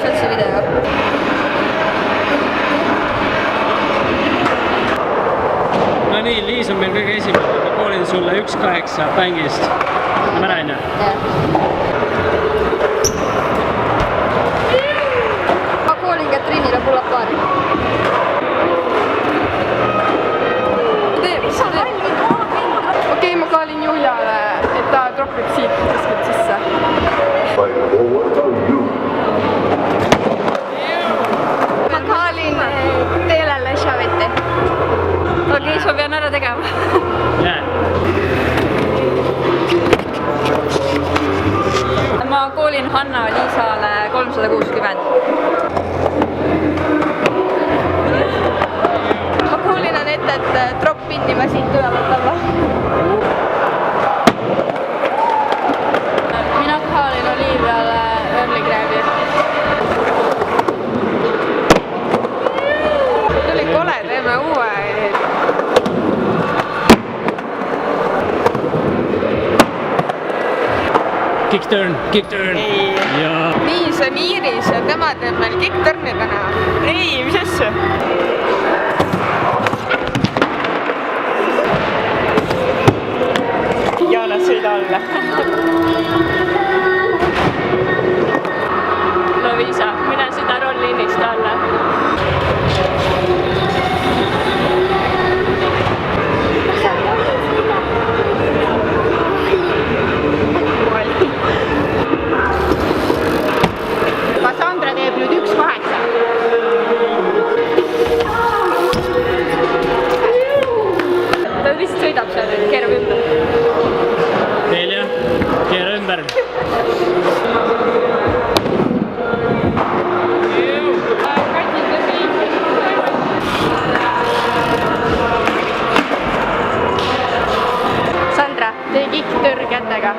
sealt see video. No nii, Liis on meil kõige esimene. Ma koolin sulle 1-8 pängist. Ma näen ju? Ma koolin Katriinile pull-up baari. Okei, ma kaalin Juliale, et ta tropib siit kuskilt sisse. Ma kaalin teelele šaveti. Okei, siis ma pean ära tegema. Ma koolin Hanna-Liisale 360. Ma koolin Anette, et drop pinni ma siit ülevalt alla. Mina kaalin Oliiviale early grab'i. Tuli kole, teeme uue. Kick turn. Nii, see on Iiris ja tema teeb meil kick turn'i täna. Ei, mis asja? Jaana sõida alla. Loviisa, mine seda rollinist alla. Sandra teeb nüüd 1-8. Ta lihtsalt sõidab seal, keerab ümber. Telia, keera ümber. Sandra, tee kick-törr kätega.